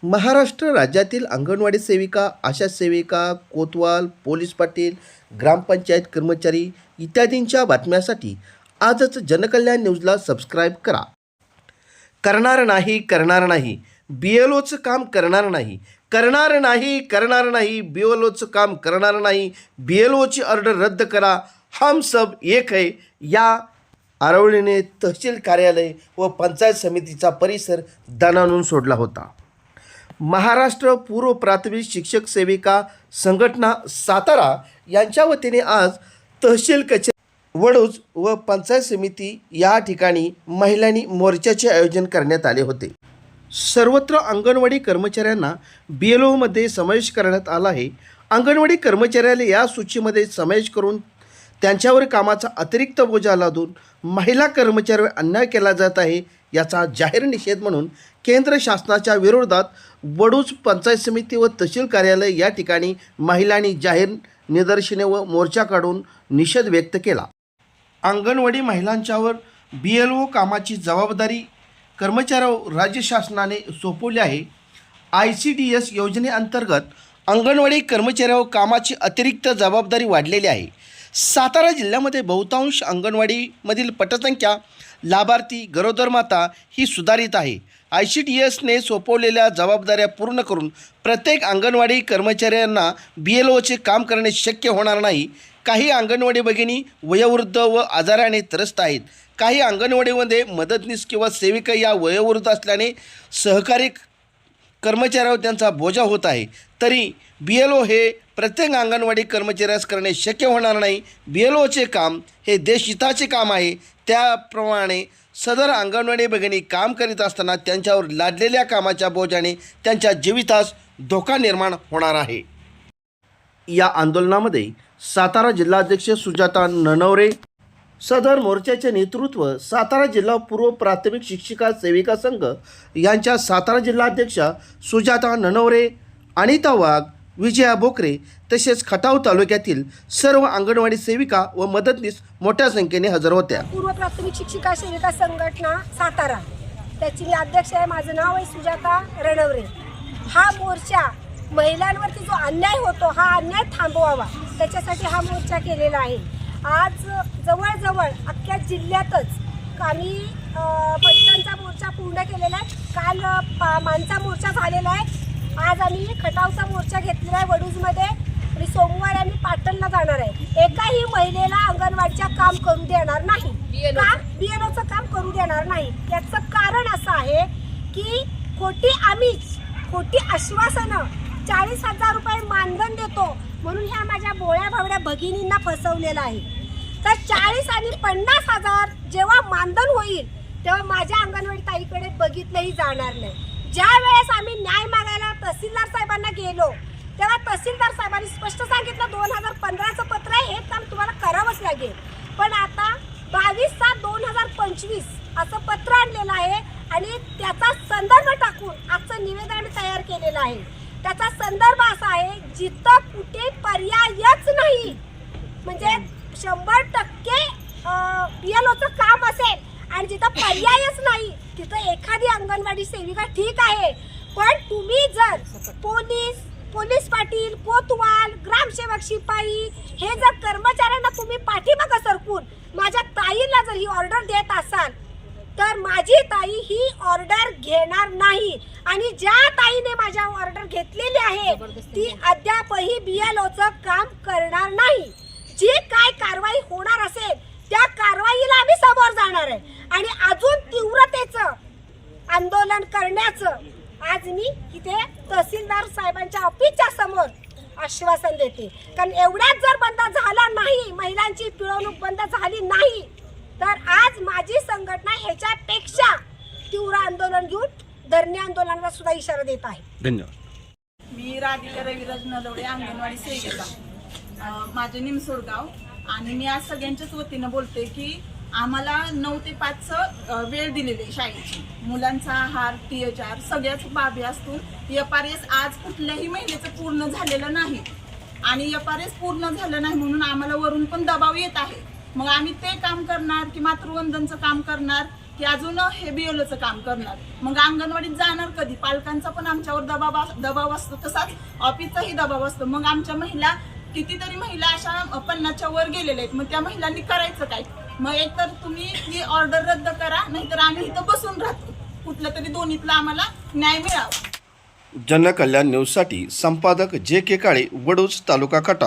महाराष्ट्र राज्यातील अंगणवाडी सेविका, आशा सेविका, कोतवाल, पोलीस पाटील, ग्रामपंचायत कर्मचारी इत्यादींच्या बातम्यांसाठी आजच जनकल्याण न्यूजला सबस्क्राईब करा. करणार नाही BLOचं काम करणार नाही BLOचं काम करणार नाही. BLOची ऑर्डर रद्द करा. हम सब एक है या आरवळीने तहसील कार्यालय व पंचायत समितीचा परिसर दणाणून सोडला होता. महाराष्ट्र पूर्व प्राथमिक शिक्षक सेविका संघटना सातारा यांच्या वतीने आज तहसील कचेरी वडूज व पंचायत समिती या ठिकाणी महिलांनी मोर्चाचे आयोजन करण्यात आले होते. सर्वत्र अंगणवाडी कर्मचाऱ्यांना BLOमध्ये समावेश करण्यात आला आहे. अंगणवाडी कर्मचाऱ्याला या सूचीमध्ये समावेश करून त्यांच्यावर कामाचा अतिरिक्त बोजा लादून महिला कर्मचाऱ्यावर अन्याय केला जात आहे. याचा जाहीर निषेध म्हणून केंद्र शासनाच्या विरोधात वडूज पंचायत समिती व तहसील कार्यालय या ठिकाणी महिलांनी जाहीर निदर्शने व मोर्चा काढून निषेध व्यक्त केला. अंगणवाडी महिलांच्यावर BLO कामाची जबाबदारी कर्मचाऱ्यावर राज्य शासनाने सोपवली आहे. ICDS योजनेअंतर्गत अंगणवाडी कर्मचाऱ्यावर कामाची अतिरिक्त जबाबदारी वाढलेली आहे. सातारा जिल्ह्यामध्ये बहुतांश अंगणवाडीमधील पटसंख्या, लाभार्थी, गरोदर माता ही सुधारित आहे. ICDSने सोपवलेल्या जबाबदाऱ्या पूर्ण करून प्रत्येक अंगणवाडी कर्मचाऱ्यांना BLOचे काम करणे शक्य होणार नाही. काही अंगणवाडी भगिनी वयोवृद्ध व आजाराने त्रस्त आहेत. काही अंगणवाडीमध्ये मदतनीस किंवा सेविका या वयोवृद्ध असल्याने सहकारी कर्मचाऱ्यावर त्यांचा बोजा होत आहे. तरी BLO हे प्रत्येक अंगणवाडी कर्मचाऱ्यास करणे शक्य होणार नाही. BLOचे काम हे देशहिताचे काम आहे. त्याप्रमाणे सदर अंगणवाडी भगिनी काम करीत असताना त्यांच्यावर लादलेल्या कामाच्या बोजाने त्यांच्या जीवितास धोका निर्माण होणार आहे. या आंदोलनामध्ये सातारा जिल्हाध्यक्ष सुजाता ननवरे, सदर मोर्चाचे नेतृत्व सातारा जिल्हा पूर्व प्राथमिक शिक्षिका सेविका संघ यांच्या सातारा जिल्हाध्यक्षा सुजाता ननवरे, अनिता वाघ, विजया बोकरे तसेच खटाव तालुक्यातील सर्व अंगणवाडी सेविका व मदतनीस मोठ्या संख्येने हजर होत्या. पूर्व प्राथमिक शिक्षिका सेविका संघटना सातारा, त्याची मी अध्यक्ष आहे. माझं नाव आहे सुजाता रणवरे. हा मोर्चा महिलांवरती जो अन्याय होतो हा अन्याय थांबवावा त्याच्यासाठी हा मोर्चा केलेला आहे. आज जवळजवळ अख्ख्या जिल्ह्यातच आम्ही पंचांचा मोर्चा पूर्ण केलेला आहे. काल मानचा मोर्चा झालेला आहे. आज आम्ही खटावचा मोर्चा घेतलेला आहे वडूजमध्ये आणि सोमवारी आम्ही पाटणला जाणार आहे. एकाही महिलेला अंगणवाडीचं काम करू देणार नाही, BLOचं काम करू देणार नाही. याचं कारण असं आहे की खोटी आश्वासनं 40,000 रुपये मानधन देतो म्हणून ह्या माझ्या बोळ्या भावड्या भगिनींना फसवलेलं आहे. तर 40 आणि 50,000 जेव्हा मानधन होईल तेव्हा माझ्या अंगणवाडी ताईकडे बघितलंही जाणार नाही. ज्या वेळेस आम्ही न्याय मागायला तहसीलदार साहेबांना गेलो तेव्हा तहसीलदार साहेबांनी स्पष्ट सांगितलं 2015चं पत्र आहे, हे काम तुम्हाला करावंच लागेल. पण आता 22/7/2025 असं पत्र आणलेलं आहे आणि त्याचा संदर्भ टाकून आजचं निवेदन आम्ही तयार केलेलं आहे. त्याचा संदर्भ असा आहे जिथं कुठे पर्यायच नाही, म्हणजे 100% BLOचं काम असेल आणि जिथं पर्यायच नाही तिथं एखादी अंगणवाडी सेविका ठीक आहे. पण तुम्ही जर पोलीस पाटील, कोतवाल, ग्रामसेवक, शिपाई हे जर कर्मचाऱ्यांना तुम्ही पाठीमागं सरकून माझ्या ताईला जर ही ऑर्डर देत असाल तर माझी ताई ही ऑर्डर घेणार नाही. आणि ज्या ताईने माझ्या ऑर्डर घेतलेली आहे ती अद्यापही BLOचं काम करणार नाही. जी काय कारवाई होणार असेल त्या कारवाईला आम्ही समोर जाणार आहे आणि अजून तीव्रतेचं आंदोलन करण्याचं आज मी इथे तहसीलदार साहेबांच्या ऑफिसच्या समोर आश्वासन देते. कारण एवढ्याच जर बंद झाला नाही, महिलांची पिळवणूक बंद झाली नाही तर आज माझी संघटना ह्याच्यापेक्षा तीव्र आंदोलन घेऊन धरणे आंदोलनाला सुद्धा इशारा देत आहे. धन्यवाद. मी राधिका रविराज नलवडे, अंगणवाडी सेविका, माझे निमसोडगाव. आणि मी आज सगळ्यांच्याच वतीनं बोलते की आम्हाला 9 ते 5चं वेळ दिलेली आहे शाळेची. मुलांचा आहार, THR सगळ्याच बाबी असतो. FRS आज कुठल्याही महिलेचं पूर्ण झालेलं नाही आणि FRS पूर्ण झालं नाही म्हणून आम्हाला वरून पण दबाव येत आहे. मग आम्ही ते काम करणार की मातृवंदनचं काम करणार की अजून हे बीएलओचं काम करणार. मग अंगणवाडीत जाणार कधी? पालकांचा पण आमच्यावर दबाव असतो, तसाच ऑफिसचाही दबाव असतो. मग आमच्या महिला, कितीतरी महिला अशा 50च्या वर गेलेल्या आहेत. मग त्या महिलांनी करायचं काय? मग एकतर तुम्ही ही ऑर्डर रद्द करा, नाहीतर आम्ही इथं बसून राहतो. कुठलं तरी दोन्हीतला आम्हाला न्याय मिळावा. जनकल्याण न्यूजसाठी संपादक जे के काळे, वडूज, तालुका खटाव.